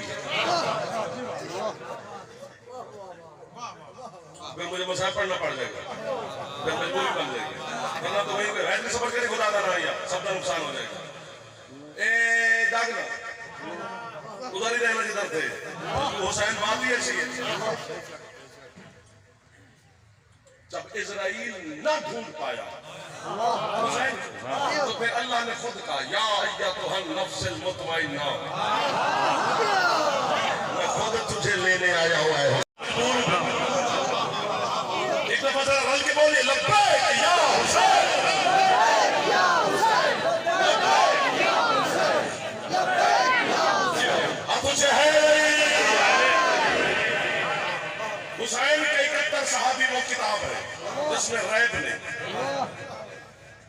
फिर मुझे मसाइल पढ़ना पड़ जाएगा, फिर मजबूरी बन जाएगी, वरना तो वहीं पे वैसे सफर करे खुदा ना रहा, सबका नुकसान हो जाएगा। ए जागना उधर ही रहना जिधर थे, हुसैन बात ही ऐसी है। जब इजराइल न ढूंढ पाया हुसैन, तो फिर अल्लाह ने खुद कहा, या अय्यतुहन नफ्सुल मुतमइन्ना, मैं खुद तुझे लेने आया हुआ है। रल के बोलिए लब्बैक या हुसैन, अब तुझे है। हुसैन के 71 सहाबी वो किताब है जिसमें रैब ने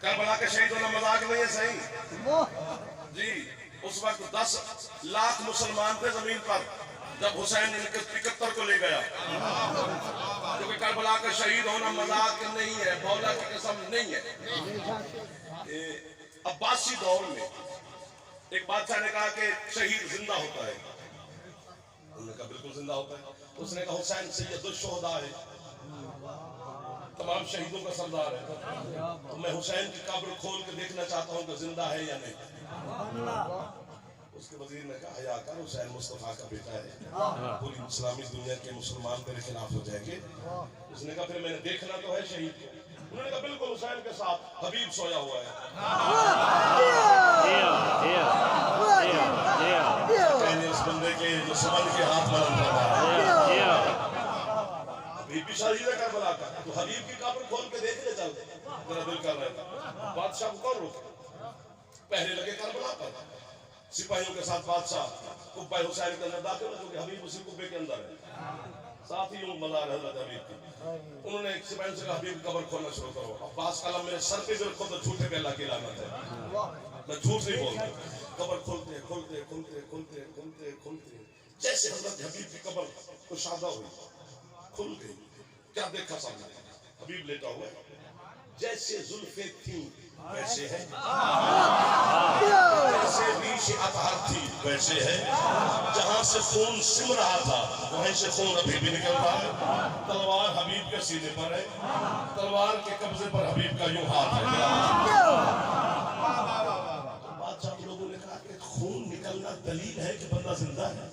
करबला के शहीद होना मजाक नहीं है, सही जी। उस वक्त 10 लाख मुसलमान थे जमीन पर जब हुसैन इनके 71 को ले गया, क्योंकि करबला का शहीद होना मजाक नहीं है, मौला की कसम नहीं है। अब्बासी दौर में एक बादशाह ने कहा कि शहीद जिंदा होता है, उन्होंने कहा बिल्कुल जिंदा होता है। उसने कहा हुसैन सैयदुल शुहदा है, तमाम शहीदों का सरदार है, तो मैं हुसैन की कब्र खोल के देखना चाहता हूँ कि जिंदा है या नहीं। उसके वजीर ने कहा हया कर, हुसैन मुस्तफा का बेटा है, पूरी इस्लामी दुनिया के मुसलमान तेरे खिलाफ हो जाएंगे। उसने कहा फिर मैंने देखना तो है शहीद को। उन्होंने कहा बिल्कुल हुसैन के साथ हबीब सोया हुआ है। कहने उस बंदे के जो समझ के हाथ मलम कर रहा है, हबीब भी शहीद है करबला का, तो हबीब की कब्र खोल के देख ले चल, तेरा दिल कर रहा था। बादशाह को कौन रोके? पहले लगे करबला पर, सिपाहियों के साथ बादशाह कुब्बा हुसैन के अंदर दाखिल हो, क्योंकि हबीब उसी कुब्बे के अंदर है, साथ ही मज़ार हज़रत हबीब की। उन्होंने एक सिपाही से कहा हबीब कब्र खोलना शुरू करो। अब्बास कलम मेरे सर पे जो खुद झूठे पे अल्लाह की लानत है, मैं झूठ नहीं बोलता। कब्र खोलते खोलते खोलते खोलते खोलते खोलते जैसे हज़रत हबीब की कब्र कुशादा हुई, खुल गई। क्या देखा सामने? हबीब लेटा हुआ है, जैसे जुल्फे थी वैसे है, जैसे रीश अतहर थी वैसे है, जहां से खून सिम रहा था वहीं से खून अभी भी निकल रहा है। तलवार हबीब के सीने पर है, तलवार के कब्जे पर हबीब का यूं हाथ है। बादशाह लोगों ने कहा कि खून निकलना दलील है कि बंदा जिंदा है,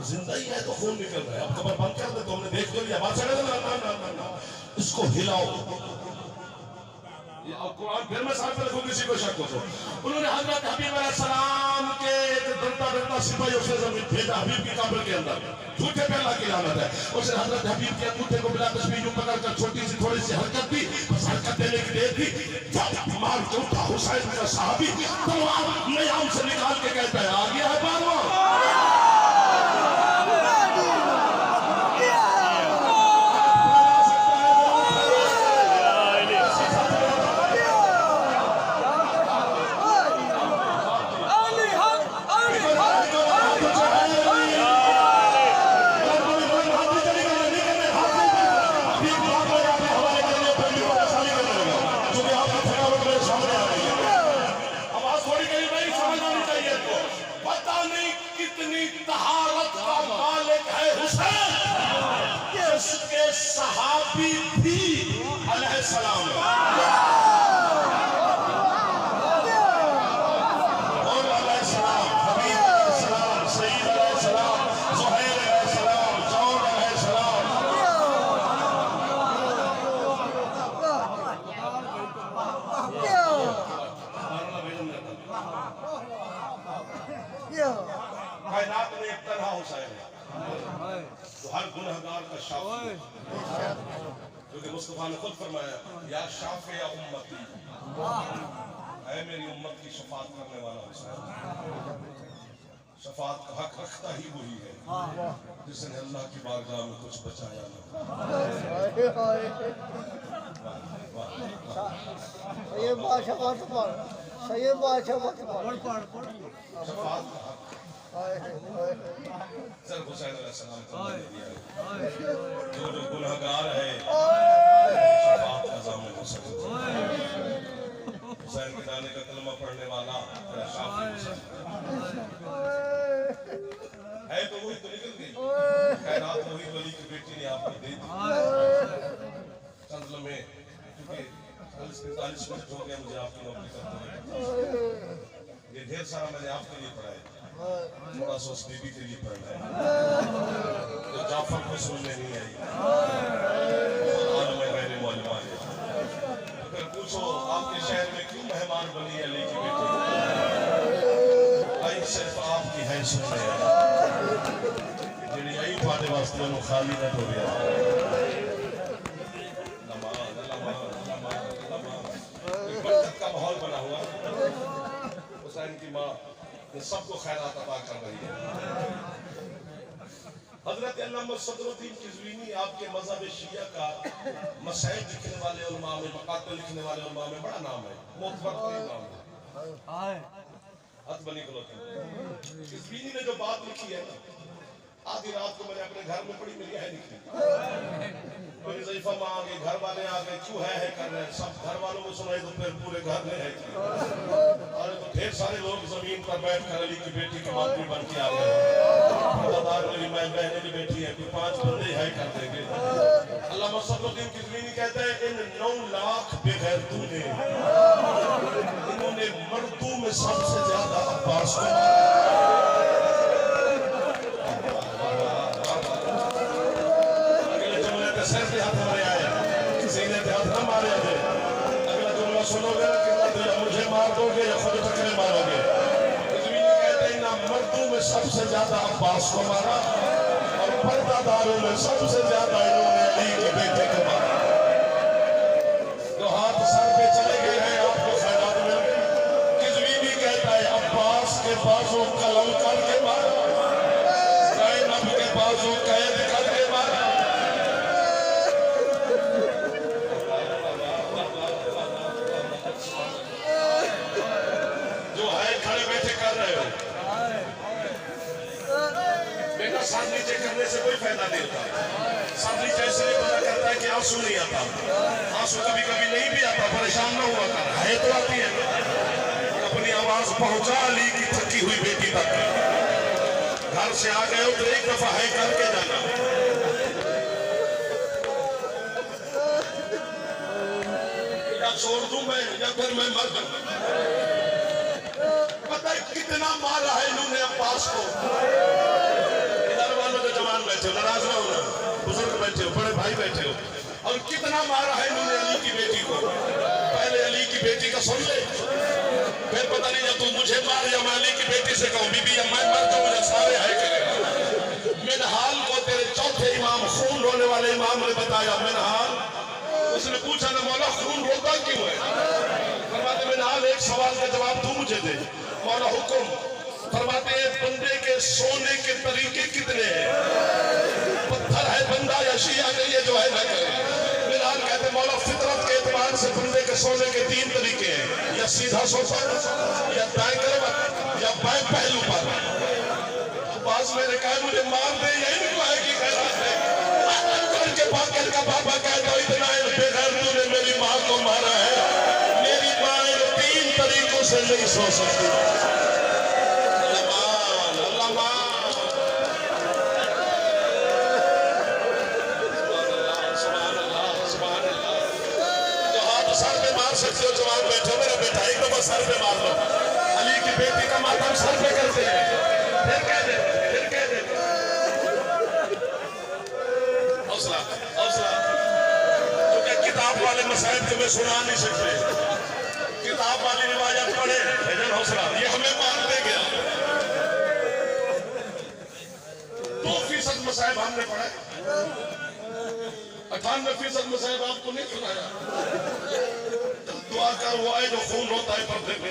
जिंदा ही है तो खून निकल रहा है, अब कब्र बंद कर दे तो हमने देख लिया। बादशाह ना इसको हिलाओ। कुरान फिर मैं साथ में किसी को शक हो तो उन्होंने हजरत हबीब अलैहिस्सलाम के डरता डरता सिपाही उसे जमीन भेजा हबीब की कब्र के अंदर। झूठे पे अल्लाह की लानत है। उसने हजरत हबीब के अंगूठे को मिला तस्बीह यूं पकड़कर छोटी सी थोड़ी सी हरकत दी, बस हरकत देने की देर थी। मार के उठा हुसैन का सहाबी, तलवार नयाम से निकाल के कहता है आ गया है बारवा। सहाबी भी अलैहिस्सलाम और अलैहिस्सलाम, हबीब अलैहिस्सलाम, सईद अलैहिस्सलाम, ज़ुहैर अलैहिस्सलाम, जौद अलैहिस्सलाम। कायनात में एक तरह हुसैन है तो हर गुनहगार का शाफी, क्योंकि मुस्तफा ने खुद फरमाया या शाफे या उम्मती, ऐ मेरी उम्मत की शफात करने वाला हुसैन। शफात का हक रखता ही वही है जिसने अल्लाह की बारगाह में कुछ बचाया ना। ये बादशाह मत पढ़, सही बादशाह मत पढ़। शफात का हक सर हुसैन अलैहिस्सलाम को दे दिया है। जो गुनहगार है शफात का ज़ामिन हुसैन, हुसैन के नाने का कलमा पढ़ने वाला तेरा शाफी हुसैन है तो वही तो निकल गई। खैरात वही वली की बेटी ने आपको दे दी। चंद में क्योंकि 45 मिनट हो गया मुझे आपकी नौकरी करते हुए, ये ढेर सारा मैंने आपके लिए पढ़ा है, थोड़ा सा उस बीबी के लिए पढ़ना है जो जाफर को सुनने नहीं आई। तो फिर पूछो आपके शहर में क्यों मेहमान बनी अली की बेटी? आई सिर्फ आपकी है सुनने जी आई पाने वास्ते खाली न हो गया। का माहौल बना हुआ, हुसैन की माँ सबको खैरात अता कर रही है। हजरत अल्लामा सदरुद्दीन किज़वीनी आपके मज़हब शिया का मसाइल लिखने वाले उलमा में, मकातब लिखने वाले उलमा में बड़ा नाम है, मोतबर नाम है। अतबनी किज़वीनी ने जो बात लिखी है ना, आधी रात को मैंने अपने घर में पढ़ी, मेरी है लिखी। वजीफा में आ गए, घर वाले आ गए, क्यों है कर रहे हैं, सब घर वालों को सुनाई तो फिर पूरे घर में है। अरे तो ढेर सारे लोग जमीन पर बैठ कर अली की बेटी के मातमी बन के आ गए। मेरी बहनें भी बैठी है, कोई 5 बंदे है कर देंगे। अल्लामा सदरुद्दीन किज़वीनी कहते हैं इन 9 लाख बेगैरतों ने, इन्होंने मर्दों में सबसे ज्यादा अब्बास को सुनोगे कि मुझे मार दोगे या खुद टकरे मारोगे। कहते हैं ना मर्दों में सबसे ज्यादा अब्बास को मारा और पर्दादारों में सबसे ज्यादा इन्होंने अली के बेटे को मारा। जो हाथ सर पे चले गए हैं आपको खैरात मिल गई। किज़वीनी कहता है अब्बास के बाजू कलम करके मारा, ज़ैनब के बाजू कैद करके मारा। सर नीचे करने से कोई फायदा नहीं होता। सर नीचे इसलिए पता करता है है कि आंसू नहीं आता, आंसू कभी कभी नहीं भी आता, परेशान न हुआ कर, है तो आती है। अपनी आवाज पहुंचा अली की थकी हुई बेटी तक। घर से आ गए हो तो एक दफा है करके जाना। या छोड़ दूं मैं या फिर मैं मर जाऊं। पता है कितना मारा है इन्होंने अब्बास को। इधर वालों के जवान बैठे हो, नाराज ना होना, बुजुर्ग बैठे हो, बड़े भाई बैठे हो। और कितना मारा है इन्होंने अली की बेटी को। पहले अली की बेटी का सुन ले, फिर पता नहीं जब तू मुझे मार या मैं अली की बेटी से कहूं बीबी या मैं मर जाऊं या सारे है करेगा। मिनहाल को तेरे चौथे इमाम, खून रोने वाले इमाम ने बताया। मिनहाल, उसने पूछा ना मौला खून रोता क्यों है? फरमाते मिनहाल एक सवाल का जवाब तू मुझे दे। मौला हुक्म। फरमाते बंदे के सोने के तरीके कितने हैं? पत्थर है बंदा या शिया नहीं है जो है ना करे। मिनहाल कहते मौला फितरत के एतबार से बंदे के सोने के 3 तरीके हैं, या सीधा सोफा या दाएं करवट या बाएं पहलू पर। अब्बास मैंने कहा मुझे मार दे या इनको है कि खैरात है। के बाकर का बाबा कहता इतना बेघर तूने मेरी माँ को मारा है। मेरी माँ 3 तरीकों से नहीं सो सकती। सर पे मार सकते हो, जवान बैठो मेरा बेटा, एक दफा सर पे मार लो। अली की बेटी का मातम सर पे करते हैं, फिर कह दे, फिर कह दे। हौसला हौसला, क्योंकि किताब वाले मसाइल तुम्हें सुना नहीं सकते। किताब वाली रिवायत पढ़े भजन हौसला, ये हमें मान दे गया। 2% मसाइब हमने पढ़े, 98% मसाइब आपको नहीं सुनाया। दुआ कर वो आए जो खून रोता है पर्दे पे,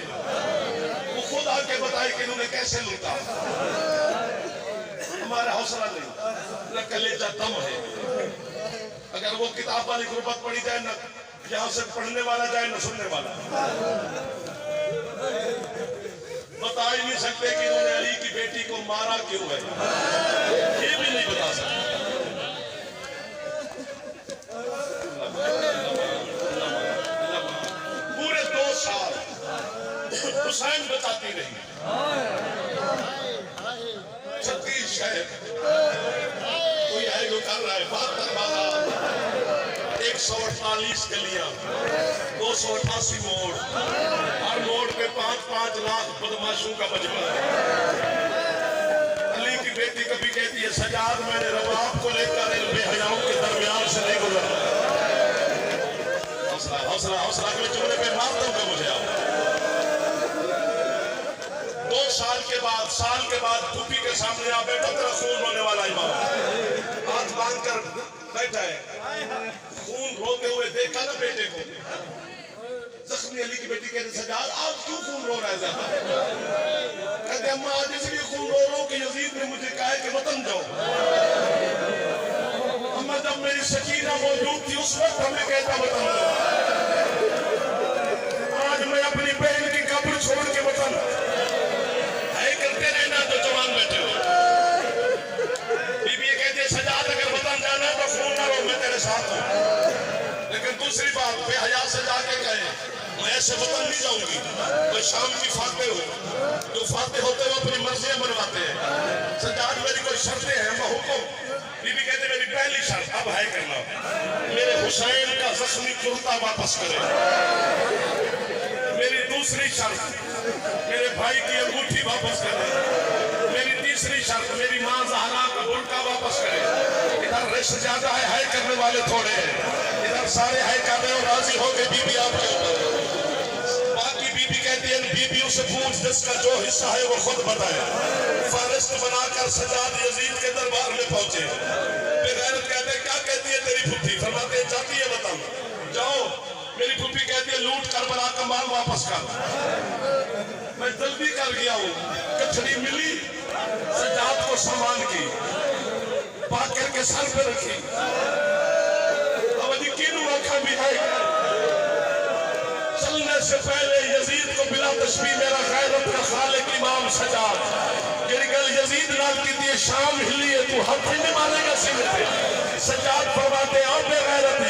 वो खुद आके बताए कि इन्होंने कैसे लूटा। हमारा हौसला नहीं, न कलेजा दम है। अगर वो किताब वाली गुर्बत पढ़ी जाए, न यहाँ से पढ़ने वाला जाए न सुनने वाला, बता ही नहीं सकते कि इन्होंने अली की बेटी को मारा क्यों है, ये भी नहीं बता सकते। पूरे 2 साल हुसैन बचाती रही। 36 शहर कोई है जो कर रहा है, 72 बाबा, 148 गलियां, 288 मोड़, हर मोड़ पे 5-5 लाख बदमाशों का मजमा है। अली की बेटी कभी कहती है सजाद मैंने रबाब को लेकर इन बेहयाओं के दरमियान से नहीं गुजरना। हौसला हौसला हौसला, अगले जुमले पे मार दूंगा मुझे आप। 2 साल के बाद टूपी के सामने आ बैठा, तेरा खून रोने वाला इमाम हाथ बांध कर बैठा है। खून रोते हुए देखा ना बेटे को। जख्मी अली की बेटी कहते सजाद आज क्यों खून रो रहा है ज्यादा? कहते अम्मा आज इसलिए खून रो रहा हूं कि यजीद ने मुझे कहा है कि वतन जाओ। अम्मा जब मेरी सकीना मौजूद थी उस वक्त हमें कहता वतन जाओ। आज मैं अपनी बहन की कब्र छोड़ के वतन है करते रहना तो जवान बैठे हो। बीबी कहती है सजाद अगर वतन जाना है तो खून ना रो, मैं तेरे साथ हूं। लेकिन दूसरी बात बेहया से जाके कहे मैं ऐसे वतन नहीं जाऊंगी। मैं शाम की फाते हूँ, जो फाते होते हैं वो अपनी मर्जियां बनवाते हैं। सजाद मेरी कोई शर्तें हैं, मैं हुक्म। बीबी कहते मेरी पहली शर्त अब है करना, मेरे हुसैन का जख्मी कुर्ता वापस करे। मेरी दूसरी शर्त मेरे भाई की अंगूठी वापस करे। मेरी तीसरी शर्त मेरी माँ ज़हरा का बुर्का वापस करे। इधर रिश्त ज्यादा है करने वाले थोड़े हैं, इधर सारे है कर रहे हो, राजी हो गए बीबी आपके ऊपर। बाकी बीबी कहती है बीबी उसे पूछ जिसका जो हिस्सा है वो खुद बताए। फरिश्त बनाकर सजाद यजीद के दरबार में पहुंचे। बेगैरत कहते क्या कहती है तेरी फुफी? फरमाते जाती है बताओ जाओ। मेरी फुफी कहती है लूट करबला का माल वापस कर। मैं जल्दी कर गया हूँ, कचड़ी मिली, सजाद को सामान की पाकर के सर पे रखी। अब यकीन रखा भी है चलने से पहले यजीद को बिला तशबीह मेरा गैरत का खालिक इमाम सजाद तेरी गल यजीद नाल की शाम हिली है, तू हाथ नहीं मारेगा सीने पे। सजाद फरमाते आप गैरत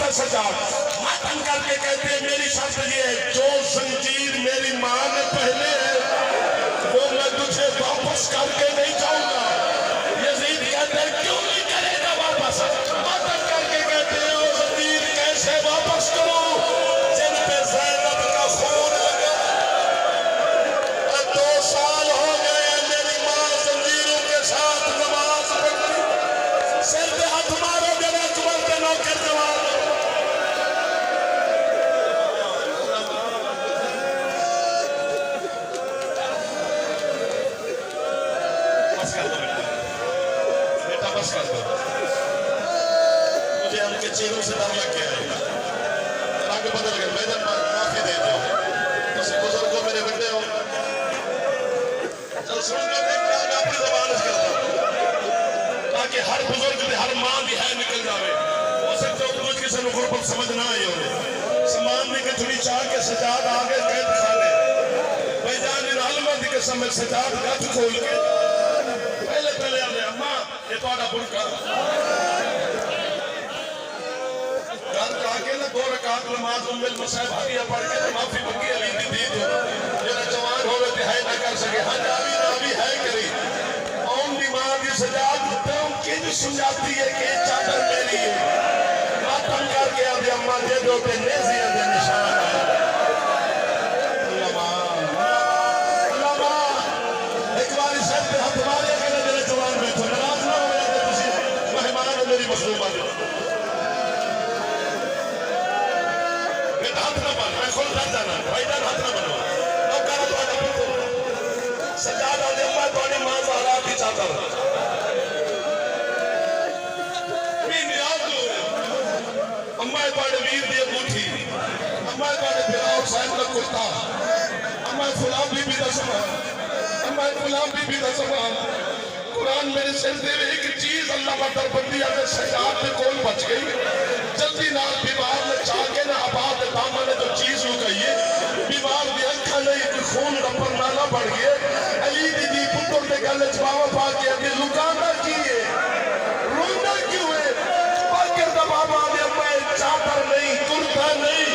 है सजाद। मातम करके कहते हैं मेरी शर्त ये है, जो जंजीर मेरी माँ ने पहने हैं वो मैं तुझे वापस करके नहीं जाऊंगा। यजीद कहते हैं क्यों नहीं करेगा वापस? मातम करके कहते हैं वो जंजीर कैसे वापस करूं जिन पे ज़ैनब का खून लगा। 2 साल हो गए मेरी माँ जंजीरों के साथ नमाज पढ़ती। सिर पे हाथ मारो जरा अकबर के नौकर जवान। बस कर दो बेटा, बस कर दो। मुझे उनके चेहरों से डर लग गया है। रंग बदल गए। मैदान माफी दे दो उस बुजुर्ग को, मेरे बेटे हो। चल सुन लो, मैं अपनी जबान से करता हूं ताकि हर बुजुर्ग भी, हर मां भी है निकल जावे। हो सकता है कुछ किसी को गुरबत समझ ना आई हो। समान ने के थोड़ी चाह के सजाद आगे कैद खाने भाई जान इन आलमत के समय सजाद गथ खोल के पहले आने अम्मा ये तुम्हारा बुरका घर जाके ना 2 रकात नमाज उम्मुल मसाइब हदिया पढ़ के माफी मंगी अली दी दी दो जरा जवान होवे ते है ना कर सके। हां नावी है करी कौन बीमार की सजाद तो किन सुझाती है कि चादर मेरी है। मातम करके आदे अम्मा दे दो ते नेज़िया दे निशान है। एक बार सर पे हाथ मारे के मेरे जवान बैठो, नाराज ना हो जाए तुसी मेहमान हो मेरी मखलूका दे। हाथ ना बन, मैं खुद डर जाना भाईजान, हाथ ना बनवा नौकर तुम्हारा पुत्र सजाद आदे अम्मा तुम्हारी मां ज़हरा की चादर भी नियाज लो। अम्मा तुम्हारे वीर दी अंगूठी, अम्मा तुम्हारे फिराउन साहब का कुर्ता, अम्मा गुलाम बीबी का सामान, अम्मा गुलाम बीबी का सामान। कुरान मेरे सिर दे एक चीज अल्लाह का दरबंदी अगर सजाद पे कौन बच गई। जल्दी ना बीमार ने चाके ना आबाद दामा ने जो चीज लुकाई है। बीमार दी अखा नहीं खून का परनाना बढ़ गया। अली दी पुत्र के गले जवाब पा के अभी लुकाना की है, रोना क्यों है? बाकर दा बाबा ने अम्मा चादर नहीं, कुर्ता नहीं,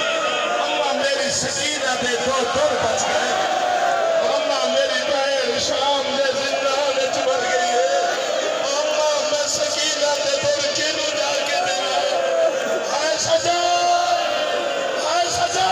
अम्मा मेरी सकीना दे 2 दूर बच गए। अम्मा मेरी बहन शाम ने जिंदा ने मर गई है। अम्मा मैं सकीना दे दूर किनु जाके देना। हाय सजा, हाय सजा।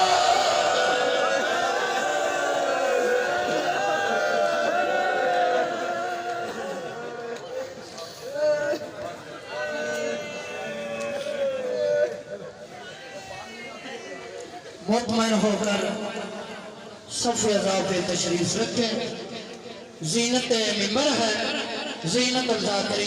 मुतमईन होकर सफ़े अज़ा पे तशरीफ रखें। ज़ीनत मिंबर है, ज़ीनत अज़ा